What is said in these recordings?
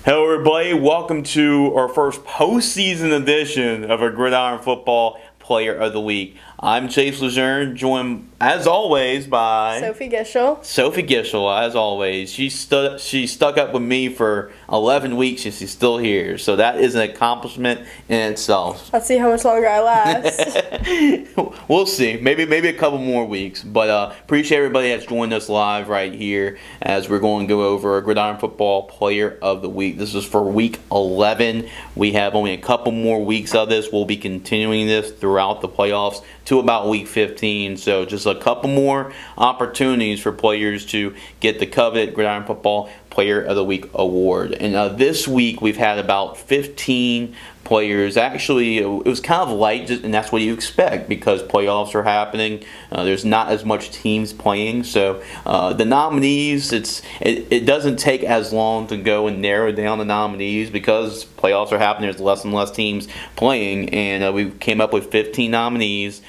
Hello, everybody. Welcome to our first postseason edition of our Gridiron Football Player of the Week. I'm Chase Lejeune, joined as always by Sophie Gischel. Sophie Gischel, as always. She stuck up with me for 11 weeks and she's still here. So that is an accomplishment in itself. Let's see how much longer I last. We'll see. Maybe a couple more weeks. But appreciate everybody that's joined us live right here as we're going to go over our Gridiron Football Player of the Week. This is for week 11. We have only a couple more weeks of this. We'll be continuing this throughout the playoffs to about week 15. So just a couple more opportunities for players to get the coveted Gridiron Football Player of the Week award. And this week we've had about 15 players. Actually, it was kind of light, and that's what you expect because playoffs are happening. There's not as much teams playing, so the nominees, it doesn't take as long to go and narrow down the nominees because playoffs are happening. There's less and less teams playing, and we came up with 15 nominees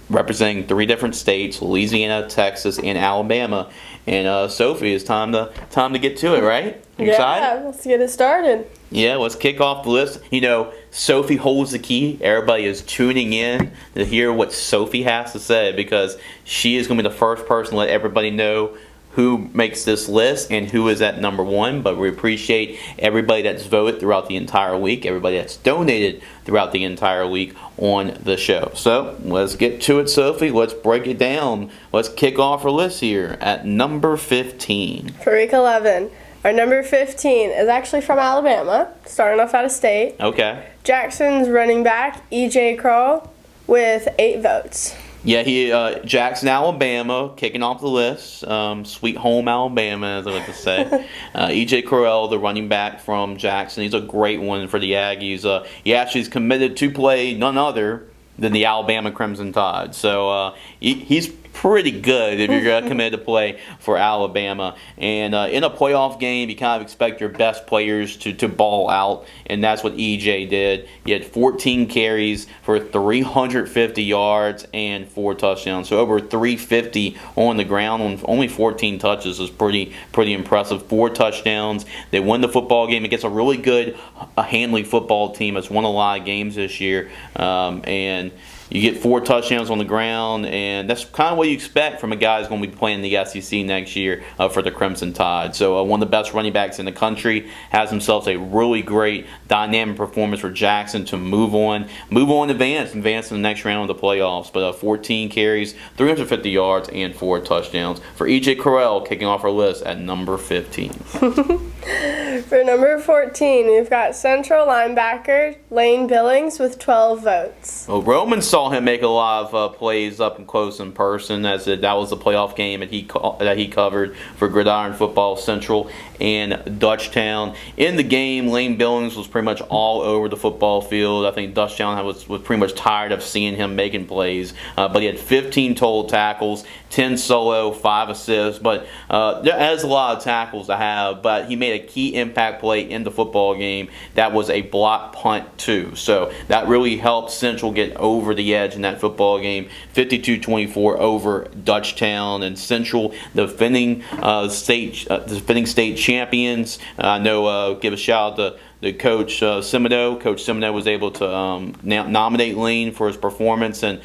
representing 3 different states: Louisiana, Texas, and Alabama. And Sophie, it's time to get to it, right? You excited? Yeah, let's get it started. Yeah, let's kick off the list. You know, Sophie holds the key. Everybody is tuning in to hear what Sophie has to say because she is going to be the first person to let everybody know who makes this list and who is at number 1. But we appreciate everybody that's voted throughout the entire week, everybody that's donated throughout the entire week on the show. So let's get to it, Sophie. Let's break it down. Let's kick off our list here at number 15. For week 11, our number 15 is actually from Alabama, starting off out of state. Okay. Jackson's running back, E.J. Kroll, with 8 votes. Yeah, Jackson, Alabama, kicking off the list. Sweet home Alabama, as I like to say. E.J. Crowell, the running back from Jackson, he's a great one for the Aggies. He actually is committed to play none other than the Alabama Crimson Tide. So he's pretty good if you're committed to play for Alabama. And in a playoff game, you kind of expect your best players to ball out, and that's what EJ did. He had 14 carries for 350 yards and 4 touchdowns. So over 350 on the ground on only 14 touches is pretty impressive. 4 touchdowns. They won the football game against a really good Handley football team that's won a lot of games this year. And you get 4 touchdowns on the ground, and that's kind of what you expect from a guy who's going to be playing the SEC next year for the Crimson Tide. So one of the best running backs in the country, has himself a really great dynamic performance for Jackson to advance in the next round of the playoffs. But 14 carries, 350 yards, and 4 touchdowns for E.J. Crowell, kicking off our list at number 15. For number 14, we've got Central linebacker Lane Billings with 12 votes. Well, Roman saw him make a lot of plays up and close in person, as that was the playoff game that he covered for Gridiron Football Central and Dutchtown. In the game, Lane Billings was pretty much all over the football field. I think Dutchtown was pretty much tired of seeing him making plays. But he had 15 total tackles, 10 solo, 5 assists. But there's a lot of tackles to have. But he made a key impact play in the football game. That was a block punt too. So that really helped Central get over the edge in that football game. 52-24 over Dutchtown, and Central, the defending state champions. I know. Give a shout out to the Coach Semino. Coach Semino was able to nominate Lane for his performance, and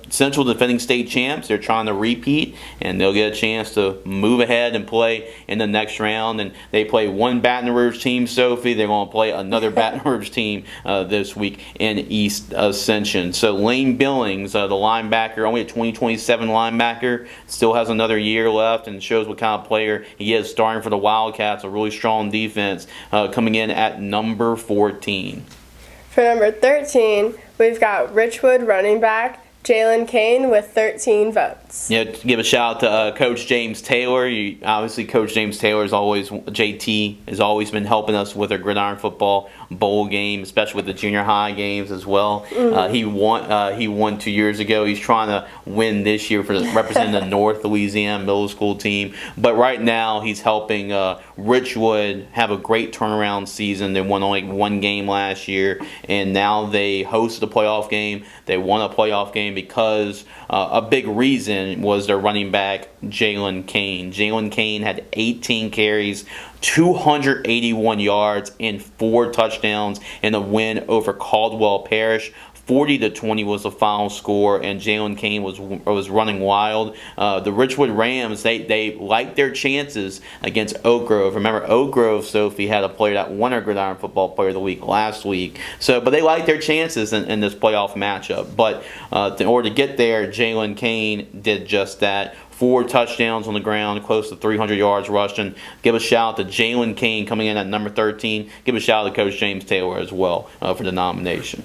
Central defending state champs. They're trying to repeat, and they'll get a chance to move ahead and play in the next round. And they play one Baton Rouge team, Sophie. They're going to play another Baton Rouge team this week in East Ascension. So Lane Billings, the linebacker, only a 2027 linebacker, still has another year left, and shows what kind of player he is, starting for the Wildcats, a really strong defense, coming in at number 14. For number 13, we've got Richwood running back Jalen Kane with 13 votes. Yeah, to give a shout out to Coach James Taylor. Obviously, Coach James Taylor JT has always been helping us with our Gridiron Football Bowl game, especially with the junior high games as well. He won 2 years ago. He's trying to win this year for representing the North Louisiana middle school team. But right now, he's helping Richwood have a great turnaround season. They won only 1 game last year, and now they hosted a playoff game. They won a playoff game because a big reason was their running back, Jalen Kane. Jalen Kane had 18 carries, 281 yards, and 4 touchdowns in a win over Caldwell Parish. 40-20 was the final score, and Jalen Kane was running wild. The Richwood Rams, they liked their chances against Oak Grove. Remember, Oak Grove, Sophie, had a player that won our Gridiron Football Player of the Week last week. But they liked their chances in this playoff matchup. But in order to get there, Jalen Kane did just that. 4 touchdowns on the ground, close to 300 yards rushing. Give a shout out to Jalen Kane coming in at number 13. Give a shout out to Coach James Taylor as well for the nomination.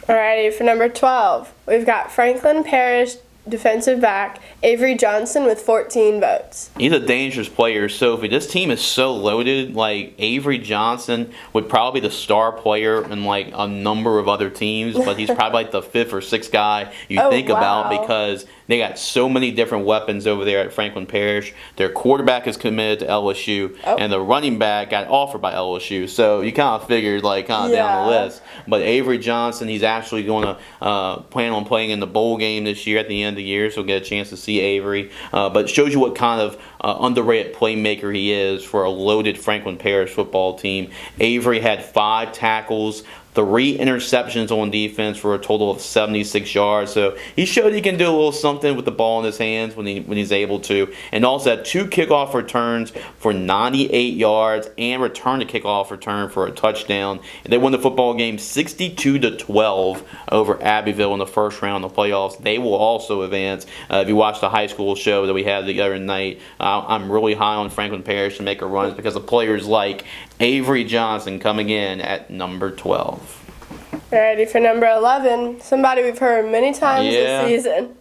Alrighty, for number 12, we've got Franklin Parish defensive back Avery Johnson with 14 votes. He's a dangerous player, Sophie. This team is so loaded. Like, Avery Johnson would probably be the star player in like a number of other teams, but he's probably like the 5th or 6th guy you think about, because they got so many different weapons over there at Franklin Parish. Their quarterback is committed to LSU, and the running back got offered by LSU. So you kind of figured down the list. But Avery Johnson, he's actually going to plan on playing in the bowl game this year at the end of the year, so we'll get a chance to see Avery. But it shows you what kind of underrated playmaker he is for a loaded Franklin Parish football team. Avery had 5 tackles, 3 interceptions on defense for a total of 76 yards. So he showed he can do a little something with the ball in his hands when he's able to. And also had 2 kickoff returns for 98 yards and returned a kickoff return for a touchdown. And they won the football game 62-12 over Abbeville in the first round of the playoffs. They will also advance. If you watch the high school show that we had the other night, I'm really high on Franklin Parish to make a run because of players like Avery Johnson coming in at number 12. Alrighty, for number 11, somebody we've heard many times this season.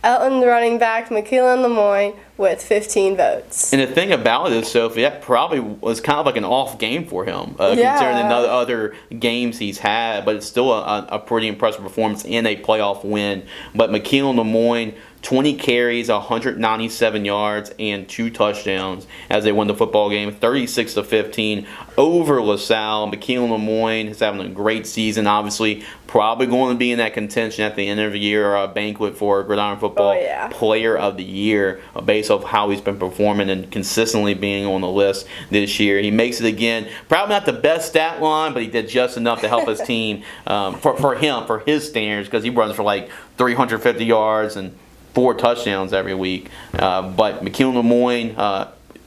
Elton's running back, McKeelan Lemoyne, with 15 votes. And the thing about it is, Sophie, that probably was kind of like an off game for him, considering the other games he's had, but it's still a pretty impressive performance in a playoff win. But McKeelan Lemoyne, 20 carries, 197 yards, and 2 touchdowns as they won the football game, 36-15 over LaSalle. McKeelan Lemoyne is having a great season, obviously. Probably going to be in that contention at the end of the year banquet for Gridiron Football Player of the Year based off how he's been performing and consistently being on the list this year. He makes it again. Probably not the best stat line, but he did just enough to help his team for his standards, because he runs for like 350 yards and 4 touchdowns every week. But McKeelan Lemoyne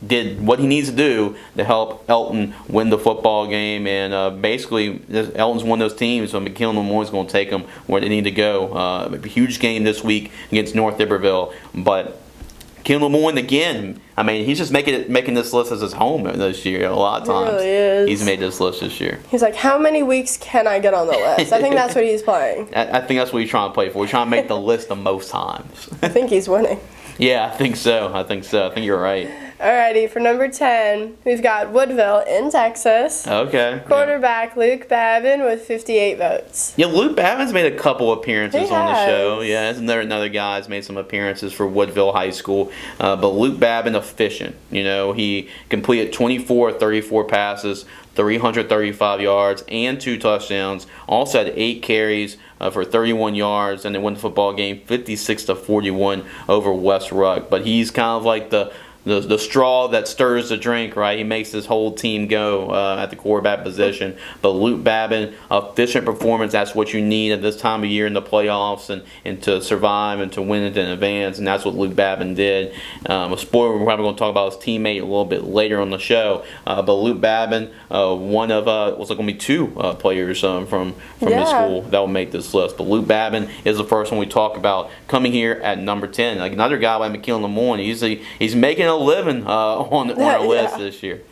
did what he needs to do to help Elton win the football game, and basically Elton's one of those teams, so McKeelan Lemoyne's going to take them where they need to go. A huge game this week against North Iberville, but McKeelan Lemoyne again, I mean, he's just making this list as his home this year. A lot of times really is. He's made this list this year. He's like, how many weeks can I get on the list? I think that's what he's playing. I think that's what he's trying to play for. He's trying to make the list the most times. I think he's winning. Yeah, I think so. I think you're right. Alrighty, for number 10, we've got Woodville in Texas. Okay. Quarterback Luke Babin with 58 votes. Yeah, Luke Babin's made a couple appearances on the show. Yeah, another guy's made some appearances for Woodville High School. But Luke Babin, efficient. He completed 24 34 passes, 335 yards, and 2 touchdowns. Also had 8 carries for 31 yards, and they won the football game 56-41 over West Ruck. But he's kind of like the straw that stirs the drink, right? He makes his whole team go at the quarterback position. But Luke Babin, efficient performance, that's what you need at this time of year in the playoffs and to survive and to win it in advance, and that's what Luke Babin did. A spoiler, we're probably going to talk about his teammate a little bit later on the show. But Luke Babin, one of, was going to be 2 players from his school that will make this list. But Luke Babin is the first one we talk about coming here at number 10. Like another guy like McKeelan Lemoyne, he's making a living on our list this year.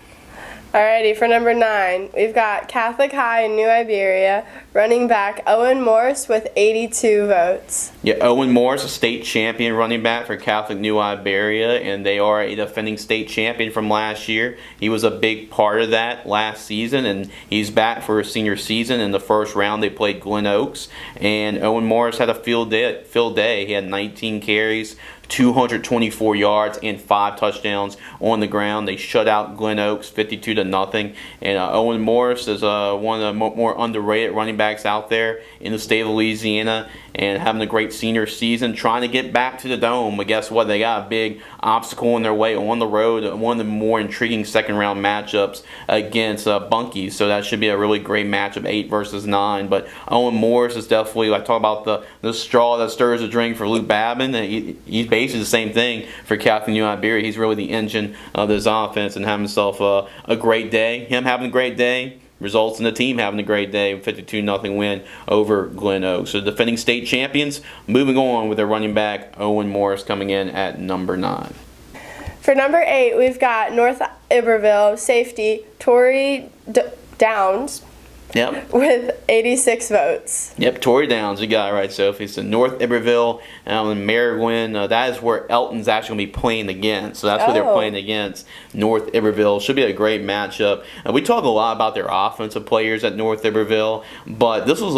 Alrighty, for number 9, we've got Catholic High in New Iberia, running back Owen Morris with 82 votes. Yeah, Owen Morris, a state champion running back for Catholic New Iberia, and they are a defending state champion from last year. He was a big part of that last season, and he's back for his senior season. In the first round, they played Glen Oaks, and Owen Morris had a field day. He had 19 carries, 224 yards and 5 touchdowns on the ground. They shut out Glen Oaks 52-0. And Owen Morris is one of the more underrated running backs out there in the state of Louisiana, and having a great senior season, trying to get back to the Dome. But guess what? They got a big obstacle in their way on the road, one of the more intriguing second-round matchups against Bunkie. So that should be a really great matchup, 8 versus 9. But Owen Morris is definitely, like, talk about the straw that stirs the drink for Luke Babin. He's basically the same thing for Captain Iberia. He's really the engine of this offense, and having himself a great day. Him having a great day results in the team having a great day, 52-0 win over Glen Oaks. So the defending state champions moving on with their running back, Owen Morris, coming in at number 9. For number 8, we've got North Iberville safety Tori Downs. Yep. With 86 votes. Yep, Tory Downs, you got it right, Sophie. So North Iberville and Maryland, that is where Elton's actually going to be playing against. So that's who they're playing against, North Iberville. Should be a great matchup. We talk a lot about their offensive players at North Iberville, but this was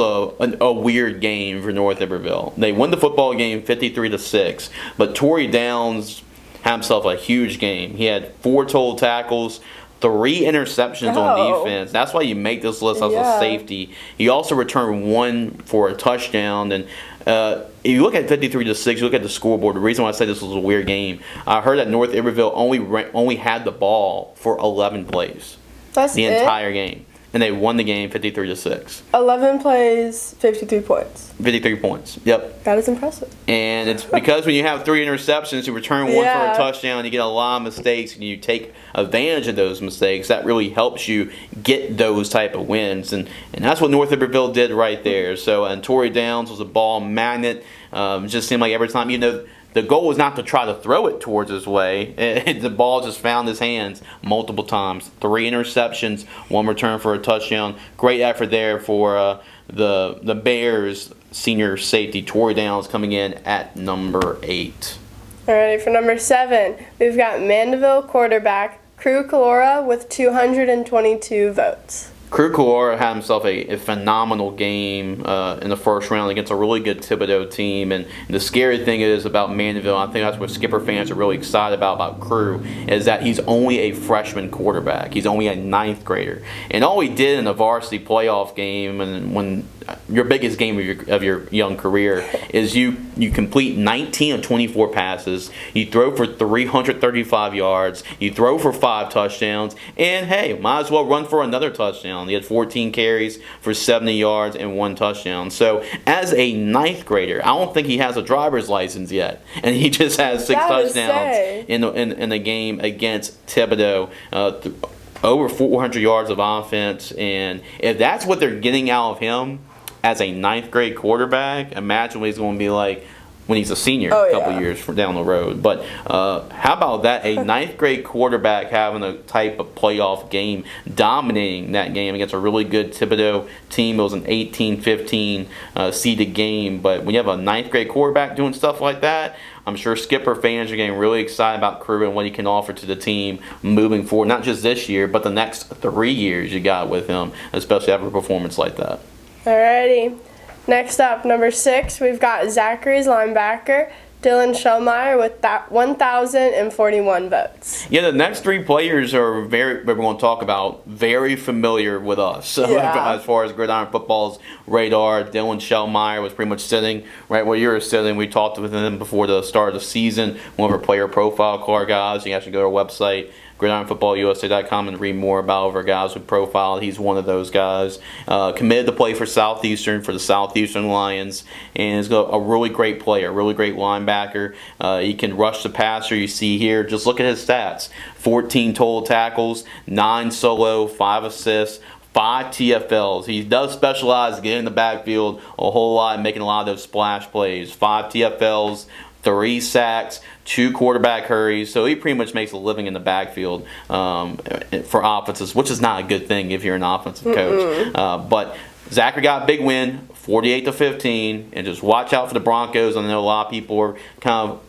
a weird game for North Iberville. They won the football game 53-6, but Tory Downs had himself a huge game. He had 4 total tackles, 3 interceptions on defense. That's why you make this list as a safety. He also returned 1 for a touchdown. And if you look at 53-6, you look at the scoreboard. The reason why I say this was a weird game, I heard that North Iberville only had the ball for 11 plays. That's the entire game. And they won the game 53-6. 11 plays, 53 points. 53 points. Yep. That is impressive. And it's because when you have 3 interceptions, you return 1 for a touchdown, you get a lot of mistakes, and you take advantage of those mistakes. That really helps you get those type of wins. And that's what North Iberville did right there. So, and Tory Downs was a ball magnet. It just seemed like every time, the goal was not to try to throw it towards his way. The ball just found his hands multiple times. 3 interceptions, 1 return for a touchdown. Great effort there for the Bears senior safety, Tory Downs, coming in at number 8. All right, for number 7, we've got Mandeville quarterback Crew Calora with 222 votes. Crew Calora had himself a phenomenal game in the first round against a really good Thibodaux team. And the scary thing is about Mandeville, I think that's what Skipper fans are really excited about Crew, is that he's only a freshman quarterback. He's only a 9th grader. And all he did in the varsity playoff game, and when your biggest game of your young career, is you complete 19 of 24 passes, you throw for 335 yards, you throw for 5 touchdowns, and hey, might as well run for another touchdown. He had 14 carries for 70 yards and 1 touchdown. So as a 9th grader, I don't think he has a driver's license yet, and he just has 6 touchdowns in the game against Thibodaux. Over 400 yards of offense, and if that's what they're getting out of him as a 9th grade quarterback, imagine what he's going to be like when he's a senior a couple years down the road. But how about that? A 9th grade quarterback having a type of playoff game, dominating that game against a really good Thibodaux team. It was an 18-15 seeded game. But when you have a 9th grade quarterback doing stuff like that, I'm sure Skipper fans are getting really excited about Crew and what he can offer to the team moving forward. Not just this year, but the next 3 years you got with him, especially after a performance like that. Alrighty. Next up, number 6, we've got Zachary's linebacker, Dylan Schellmeyer, with 1,041 votes. Yeah, the next 3 players are we're going to talk about, very familiar with us. So as far as Gridiron football's radar, Dylan Schellmeyer was pretty much sitting right where you were sitting. We talked with him before the start of the season. One of our player profile card guys. You actually go to our website, GridironFootballUSA.com, and read more about our guys with profile. He's one of those guys. Committed to play for Southeastern, for the Southeastern Lions, and is a really great player, really great linebacker. He can rush the passer. You see here, just look at his stats. 14 total tackles, 9 solo, 5 assists, 5 TFLs. He does specialize in getting in the backfield a whole lot and making a lot of those splash plays. 5 TFLs, 3 sacks, 2 quarterback hurries. So he pretty much makes a living in the backfield for offenses, which is not a good thing if you're an offensive coach. But Zachary got a big win, 48-15, and just watch out for the Broncos. I know a lot of people are kind of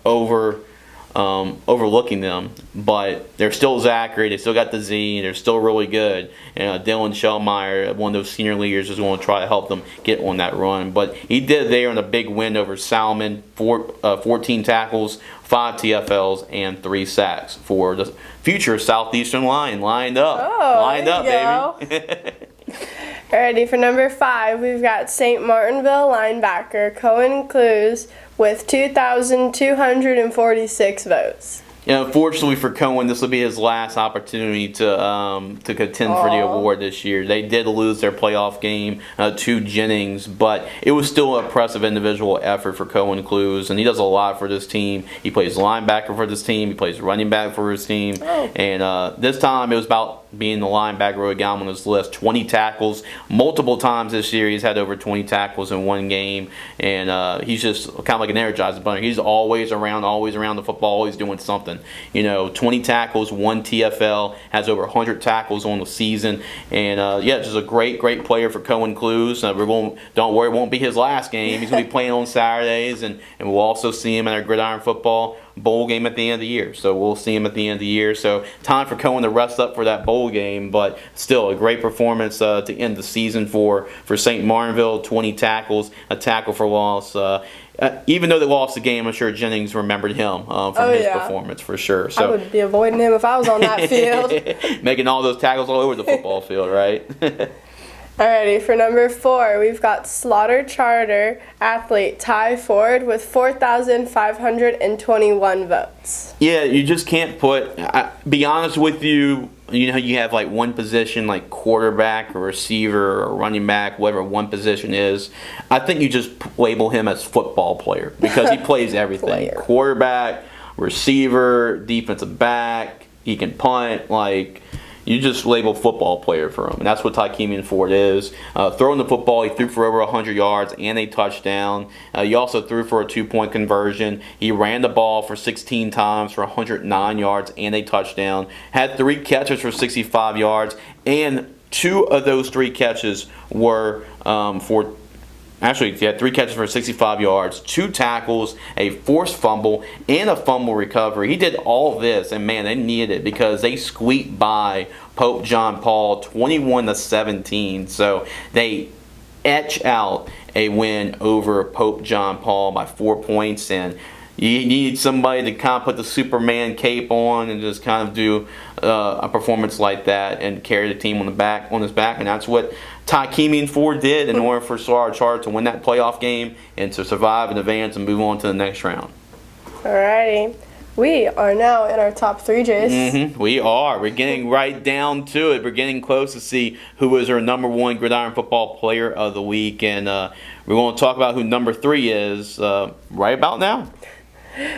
overlooking them, but they're still Zachary. They still got the Z. They're still really good. And Dylan Schellmeyer, one of those senior leaders, is going to try to help them get on that run. But he did there in a big win over Salmon, 14 tackles, 5 TFLs, and 3 sacks for the future Southeastern line. Lined up. Lined up, baby. Alrighty, for number 5, we've got St. Martinville linebacker Cohen Clues with 2,246 votes. Yeah, unfortunately for Cohen, this will be his last opportunity to contend for the award this year. They did lose their playoff game to Jennings, but it was still an impressive individual effort for Cohen Clues, and he does a lot for this team. He plays linebacker for this team. He plays running back for his team. And this time it was about being the linebacker who got him on his list. 20 tackles. Multiple times this year he's had over 20 tackles in one game, and he's just kind of like an Energizer bunny. He's always around the football, always doing something. 20 tackles, 1 TFL, has over 100 tackles on the season, and just a great player for Cohen Clues. Don't worry, it won't be his last game. He's going to be playing on Saturdays, and we'll also see him at our Gridiron football bowl game at the end of the year. So we'll see him at the end of the year. So time for Cohen to rest up for that bowl game, but still a great performance to end the season for St. Martinville. 20 tackles, a tackle for loss. Even though they lost the game, I'm sure Jennings remembered him from his performance for sure. So I would be avoiding him if I was on that field. Making all those tackles all over the football field, right? Alrighty, for number 4, we've got Slaughter Charter athlete Ty Ford with 4,521 votes. Yeah, you just can't be honest with you, you have like one position like quarterback or receiver or running back, whatever one position is. I think you just label him as football player because he plays everything. Quarterback, receiver, defensive back, he can punt, you just label football player for him, and that's what Tykemian Ford is. Throwing the football, he threw for over 100 yards and a touchdown. He also threw for a 2-point conversion. He ran the ball for 16 times for 109 yards and a touchdown. Had 3 catches for 65 yards, and 2 of those 3 catches were Actually, he had 3 catches for 65 yards, 2 tackles, a forced fumble, and a fumble recovery. He did all this, and man, they needed it because they squeaked by Pope John Paul 21-17. So they etch out a win over Pope John Paul by 4 points, and you need somebody to kind of put the Superman cape on and just kind of do a performance like that and carry the team on his back, and that's what Tykemian Ford did in order for Slaughter Charter to win that playoff game and to survive and advance and move on to the next round. Alrighty. We are now in our top 3, Jace. We are. We're getting right down to it. We're getting close to see who is our number 1 Gridiron football player of the week, and we're going to talk about who number 3 is right about now.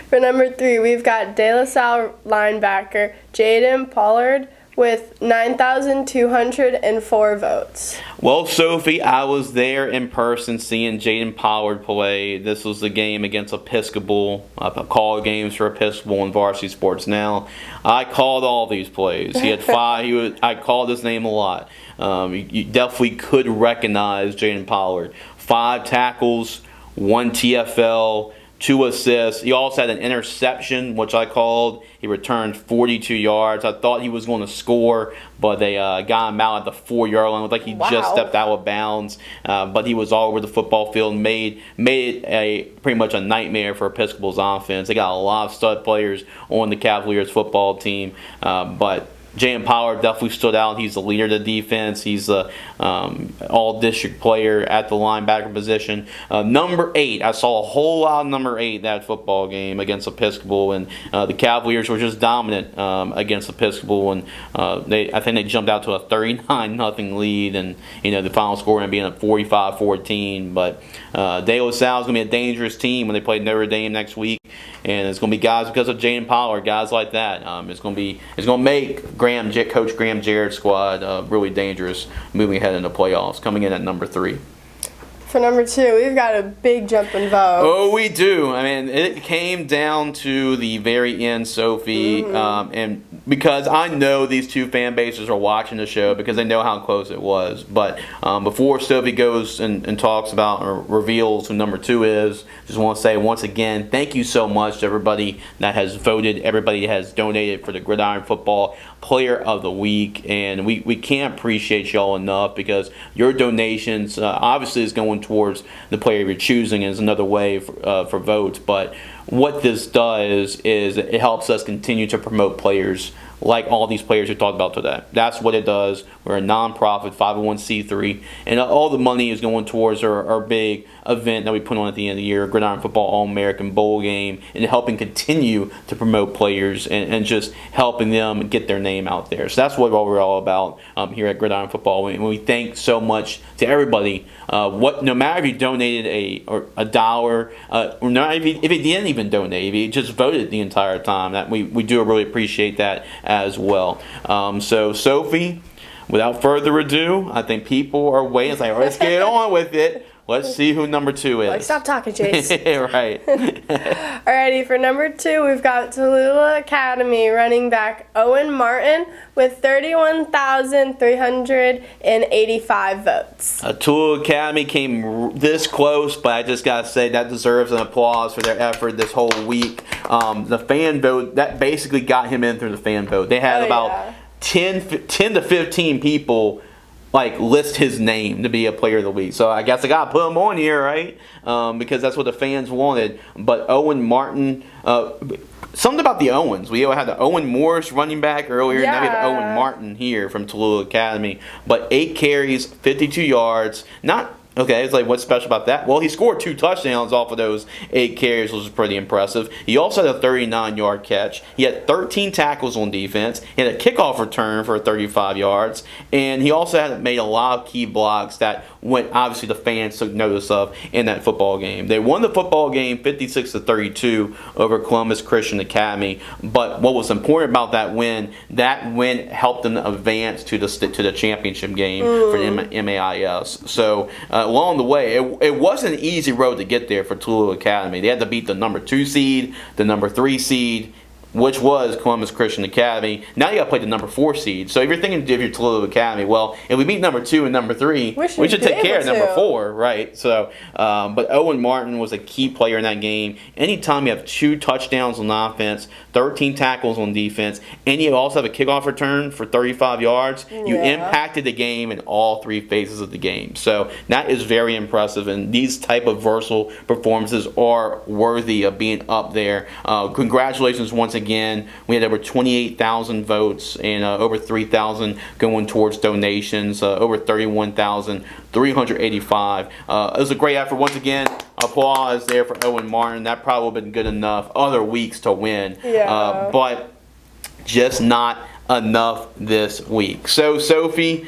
For number 3, we've got De La Salle linebacker Jaden Pollard with 9,204 votes. Well, Sophie, I was there in person seeing Jaden Pollard play. This was the game against Episcopal. I call games for Episcopal and Varsity Sports Now. I called all these plays. He had 5. I called his name a lot. You definitely could recognize Jaden Pollard. 5 tackles, 1 TFL, 2 assists. He also had an interception, which I called. He returned 42 yards. I thought he was going to score, but they got him out at the 4-yard line. It looked like he just stepped out of bounds, but he was all over the football field and made it pretty much a nightmare for Episcopal's offense. They got a lot of stud players on the Cavaliers football team, but Jaden Pollard definitely stood out. He's the leader of the defense. He's the all-district player at the linebacker position. Number 8, I saw a whole lot of number 8 that football game against Episcopal, and the Cavaliers were just dominant against Episcopal, and I think they jumped out to a 39-0 lead, and the final score ended up being a 45-14. But De La Salle is going to be a dangerous team when they play Notre Dame next week, and it's going to be guys because of Jaden Pollard, guys like that. It's going to make Coach Graham Jarrett's squad really dangerous moving ahead in the playoffs, coming in at number 3. For number 2, we've got a big jump in votes. Oh, we do. I mean, it came down to the very end, Sophie, and because I know these two fan bases are watching the show because they know how close it was. But before Sophie goes and talks about or reveals who number 2 is, just want to say once again, thank you so much to everybody that has voted, everybody that has donated for the Gridiron Football Player of the Week, and we can't appreciate y'all enough because your donations obviously is going towards the player you're choosing is another way for votes. But what this does is it helps us continue to promote players like all these players we talked about today. That's what it does. We're a non-profit 501c3, and all the money is going towards our big event that we put on at the end of the year, Gridiron Football All-American Bowl Game, and helping continue to promote players and just helping them get their name out there. So that's what we're all about here at Gridiron Football. We thank so much to everybody. No matter if you donated a dollar, or not if you didn't even donate, if you just voted the entire time, that we do really appreciate that as well. So Sophie, without further ado, I think people are waiting. It's like, let's get on with it. Let's see who number 2 is. Like, stop talking, Chase. Right. Alrighty, for number 2, we've got Tallulah Academy running back Owen Martin with 31,385 votes. Tallulah Academy came this close, but I just got to say that deserves an applause for their effort this whole week. The fan vote, that basically got him in through the fan vote. They had about 10 to 15 people list his name to be a player of the week. So I guess I got to put him on here, right? Because that's what the fans wanted. But Owen Martin, something about the Owens. We had the Owen Morris running back earlier, and now we have Owen Martin here from Tallulah Academy. But 8 carries, 52 yards. Okay, it's like, what's special about that? Well, he scored 2 touchdowns off of those 8 carries, which was pretty impressive. He also had a 39-yard catch. He had 13 tackles on defense. He had a kickoff return for 35 yards. And he also had made a lot of key blocks that obviously the fans took notice of in that football game. They won the football game 56-32 over Columbus Christian Academy. But what was important about that win helped them advance to the championship game for the MAIS. So along the way, it wasn't an easy road to get there for Tallulah Academy. They had to beat the number 2 seed, the number 3 seed, which was Columbus Christian Academy. Now you got to play the number 4 seed. So if you're thinking if you're Tallulah Academy, well, if we beat number 2 and number 3, we should take care of number 4, right? So, but Owen Martin was a key player in that game. Anytime you have 2 touchdowns on offense, 13 tackles on defense, and you also have a kickoff return for 35 yards, you impacted the game in all 3 phases of the game. So that is very impressive, and these type of versatile performances are worthy of being up there. Congratulations once again. We had over 28,000 votes and over 3,000 going towards donations, over 31,385. It was a great effort. Once again, applause there for Owen Martin. That probably would have been good enough other weeks to win. But just not enough this week. So, Sophie,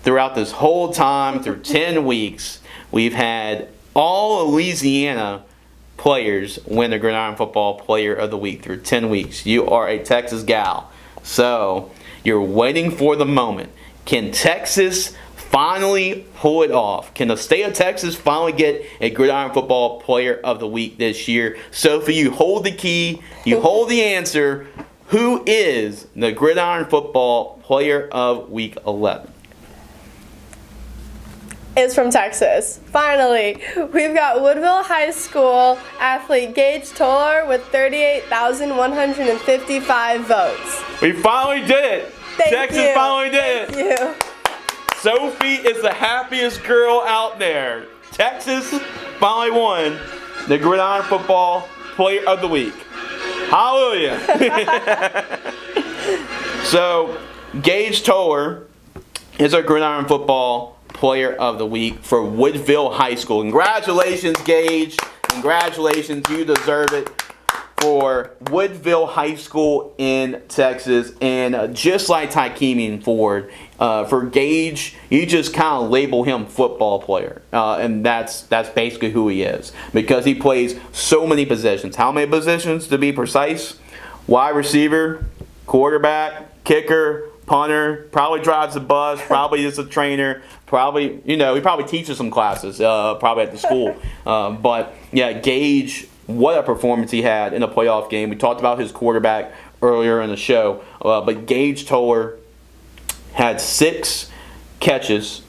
throughout this whole time, through 10 weeks, we've had all Louisiana players win the Gridiron Football Player of the Week through 10 weeks. You are a Texas gal. So you're waiting for the moment. Can Texas finally pull it off? Can the state of Texas finally get a Gridiron Football Player of the Week this year? Sophie, you hold the key. You hold the answer. Who is the Gridiron Football Player of Week 11? Is from Texas. Finally, we've got Woodville High School athlete Gage Toller with 38,155 votes. We finally did it. Texas finally did it. Thank you. Sophie is the happiest girl out there. Texas finally won the Gridiron Football Player of the Week. Hallelujah. So, Gage Toller is our Gridiron Football Player of the Week for Woodville High School. Congratulations, Gage. Congratulations. You deserve it for Woodville High School in Texas. And just like Tykemian Ford, for Gage, you just kind of label him football player. And that's basically who he is. Because he plays so many positions. How many positions to be precise? Wide receiver, quarterback, kicker, punter, probably drives a bus, probably is a trainer, probably, he probably teaches some classes, probably at the school. But yeah, Gage, what a performance he had in a playoff game. We talked about his quarterback earlier in the show, but Gage Toller had 6 catches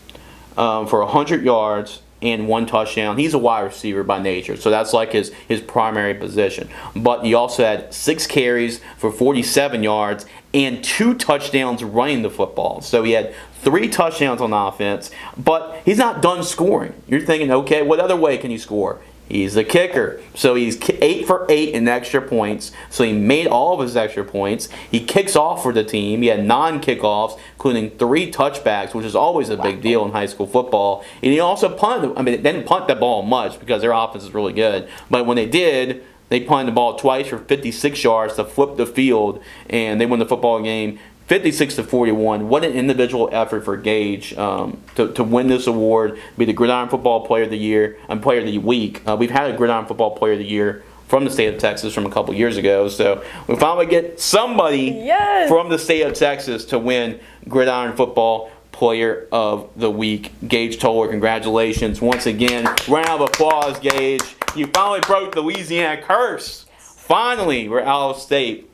for 100 yards and 1 touchdown. He's a wide receiver by nature, so that's like his primary position. But he also had 6 carries for 47 yards and 2 touchdowns running the football. So he had 3 touchdowns on offense, but he's not done scoring. You're thinking, okay, what other way can he score? He's a kicker. So he's 8 for 8 in extra points. So he made all of his extra points. He kicks off for the team. He had 9 kickoffs, including 3 touchbacks, which is always a big deal in high school football. And he also punted. I mean, they didn't punt the ball much because their offense is really good. But when they did, they punted the ball twice for 56 yards to flip the field, and they won the football game 56-41. What an individual effort for Gage to win this award, be the Gridiron Football Player of the Year and Player of the Week. We've had a Gridiron Football Player of the Year from the state of Texas from a couple years ago, so we finally get somebody from the state of Texas to win Gridiron Football Player of the Week. Gage Toller, congratulations once again. Round of applause, Gage. You finally broke the Louisiana curse. Finally, we're out of state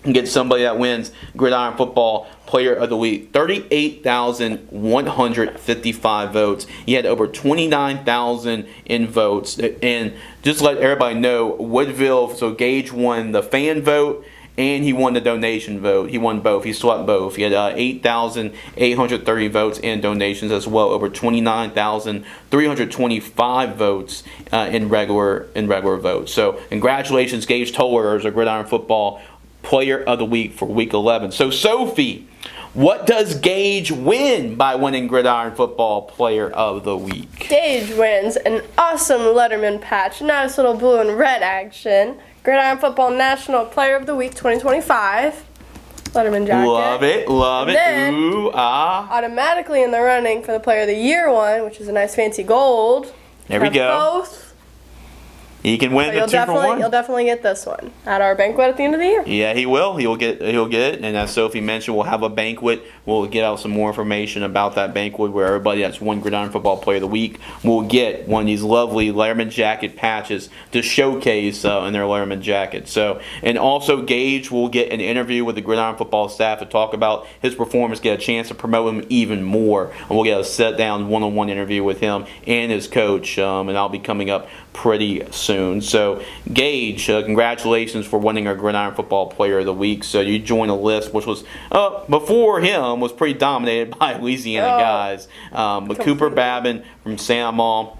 and get somebody that wins Gridiron Football Player of the Week. 38,155 votes. He had over 29,000 in votes. And just to let everybody know, Woodville, so Gage won the fan vote and he won the donation vote. He won both. He swept both. He had 8,830 votes and donations as well. Over 29,325 votes in regular votes. So congratulations, Gage Toller, as a Gridiron Football Player of the Week for Week 11. So, Sophie, what does Gage win by winning Gridiron Football Player of the Week? Gage wins an awesome Letterman patch, nice little blue and red action. Gridiron Football National Player of the Week 2025. Letterman jacket. Love it, love it. Then, ooh, ah. automatically in the running for the Player of the Year one, which is a nice fancy gold. There we go. Both. He can win the 2-for-1. You'll definitely get this one at our banquet at the end of the year. Yeah, he will. He'll get it. And as Sophie mentioned, we'll have a banquet. We'll get out some more information about that banquet where everybody that's won Gridiron Football Player of the Week will get one of these lovely Letterman jacket patches to showcase in their Letterman jacket. So, and also Gage will get an interview with the Gridiron Football staff to talk about his performance, get a chance to promote him even more. And we'll get a sit-down one-on-one interview with him and his coach, and that'll be coming up pretty soon. So, Gage, congratulations for winning our Gridiron Football Player of the Week. So you joined a list which was, before him, was pretty dominated by Louisiana guys. But Cooper Babin from Santa Maria,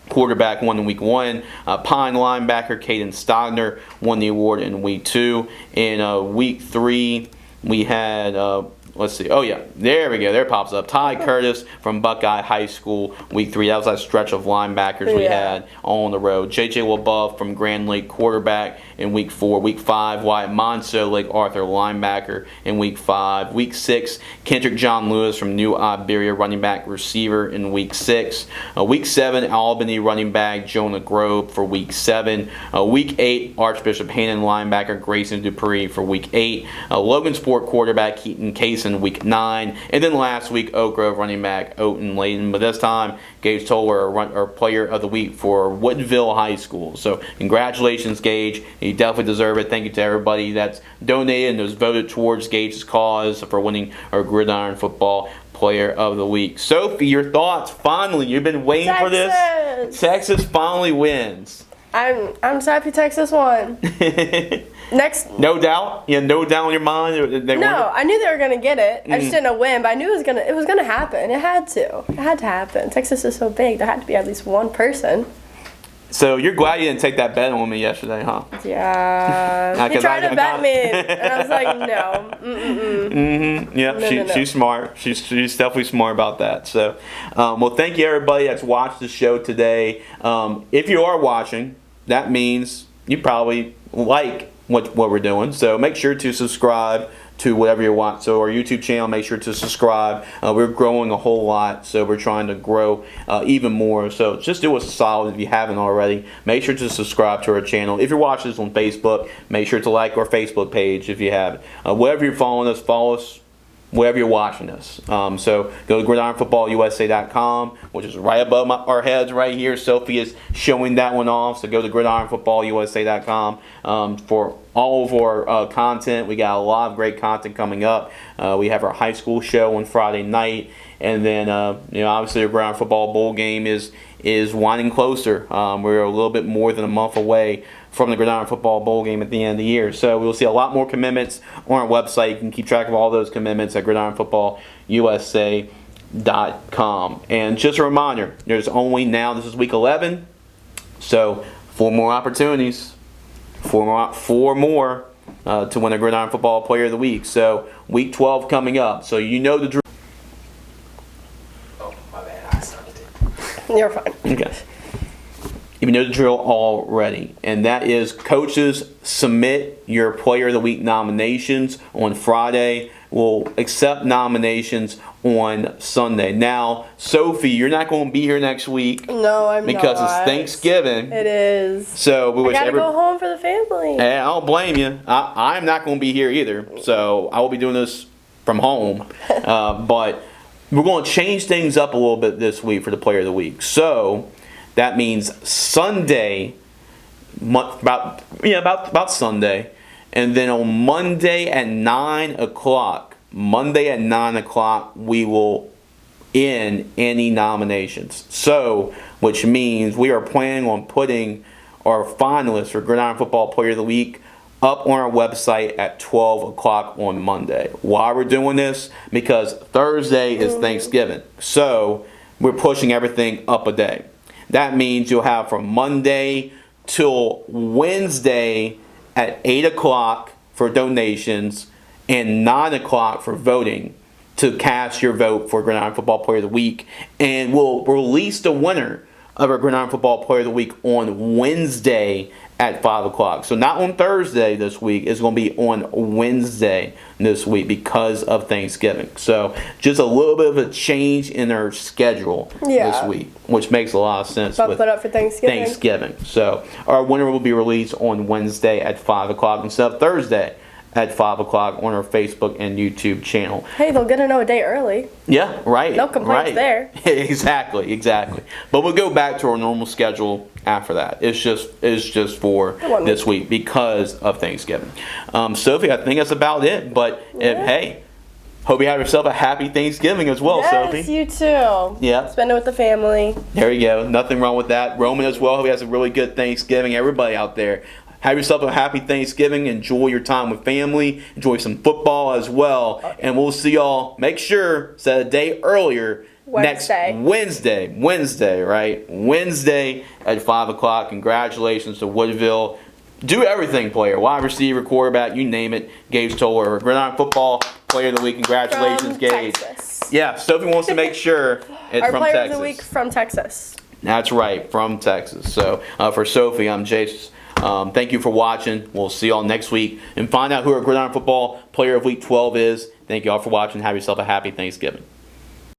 quarterback, won in Week 1. Pine linebacker Caden Stogner won the award in Week 2. In Week 3, we had... let's see. Oh, yeah. There we go. There it pops up. Ty Curtis from Buckeye High School, Week 3. That was that stretch of linebackers we had all on the road. J.J. LaBeouf from Grand Lake, quarterback in Week 4. Week 5, Wyatt Monso, Lake Arthur, linebacker in Week 5. Week 6, Kendrick John Lewis from New Iberia, running back, receiver in Week 6. Week 7, Albany running back, Jonah Grove for Week 7. Week 8, Archbishop Hannon, linebacker, Grayson Dupree for Week 8. Logansport quarterback, Keaton Case in Week 9, and then last week Oak Grove running back Oaten Layton. But this time, Gage Toller, our Player of the Week for Woodville High School. So congratulations, Gage. You definitely deserve it. Thank you to everybody that's donated and has voted towards Gage's cause for winning our Gridiron Football Player of the Week. Sophie, your thoughts? Finally, you've been waiting for this. Texas finally wins. I'm so happy Texas won. Next, no doubt. You had no doubt in your mind. I knew they were gonna get it. I just didn't know when, but I knew it was gonna happen. It had to happen. Texas is so big. There had to be at least one person. So you're glad you didn't take that bet on me yesterday, huh? Yeah. He tried to bet me, and I was like, no. Yep. No. She's smart. She's definitely smart about that. So, well, thank you everybody that's watched the show today. If you are watching, that means you probably like what we're doing. So make sure to subscribe to whatever you want. So our YouTube channel, make sure to subscribe. We're growing a whole lot, so we're trying to grow even more. So just do us a solid if you haven't already. Make sure to subscribe to our channel. If you're watching this on Facebook, make sure to like our Facebook page if you haven't. Wherever you're following us, follow us wherever you're watching this. So go to gridironfootballusa.com, which is right above our heads right here. Sophie is showing that one off. So go to gridironfootballusa.com for all of our content. We got a lot of great content coming up. We have our high school show on Friday night. And then, obviously the Gridiron Football Bowl game is winding closer. We're a little bit more than a month away from the Gridiron Football Bowl game at the end of the year. So we'll see a lot more commitments on our website. You can keep track of all those commitments at gridironfootballusa.com. And just a reminder, there's only now, this is week 11, so 4 more opportunities, four more to win a Gridiron Football Player of the Week. So week 12 coming up. So you know the drill. Oh, my bad. I started it. You're fine. Okay. You know the drill already, and that is coaches submit your Player of the Week nominations on Friday. We'll accept nominations on Sunday. Now, Sophie, you're not going to be here next week. No, I'm because not. It's Thanksgiving. It is. So we wish I gotta go home for the family. Hey, I don't blame you. I'm not going to be here either. So I will be doing this from home. But we're going to change things up a little bit this week for the Player of the Week. So that means Sunday, about Sunday, and then on Monday at 9 o'clock, we will end any nominations. So, which means we are planning on putting our finalists for Gridiron Football Player of the Week up on our website at 12 o'clock on Monday. Why we're doing this? Because Thursday is Thanksgiving. So, we're pushing everything up a day. That means you'll have from Monday till Wednesday at 8 o'clock for donations and 9 o'clock for voting to cast your vote for Gridiron Football Player of the Week. And we'll release the winner of our Gridiron Football Player of the Week on Wednesday at 5 o'clock. So not on Thursday this week. It's going to be on Wednesday this week because of Thanksgiving. So just a little bit of a change in our schedule this week, which makes a lot of sense. Bump it up for Thanksgiving. So our winner will be released on Wednesday at 5 o'clock instead of Thursday at 5 o'clock on our Facebook and YouTube channel. Hey, they'll get to know a day early. Yeah, right. No complaints there. Exactly. But we'll go back to our normal schedule after that. It's just for this week because of Thanksgiving. Sophie, I think that's about it. But hey, hope you have yourself a happy Thanksgiving as well, Sophie. Yes, you too. Yeah. Spend it with the family. There you go. Nothing wrong with that. Roman as well. Hope he has a really good Thanksgiving. Everybody out there, have yourself a happy Thanksgiving. Enjoy your time with family. Enjoy some football as well. And we'll see y'all. Make sure, set a day earlier. Wednesday. Next Wednesday, right? Wednesday at 5 o'clock. Congratulations to Woodville. Do everything, player. Wide receiver, quarterback, you name it. Gage Toller, Gridiron Football Player of the Week. Congratulations, Gage. Texas. Yeah, Sophie wants to make sure it's Our from Player Texas. of the Week from Texas. That's right, from Texas. So for Sophie, I'm Jace. Thank you for watching. We'll see y'all next week and find out who our Gridiron Football Player of Week 12 is. Thank you all for watching. Have yourself a happy Thanksgiving.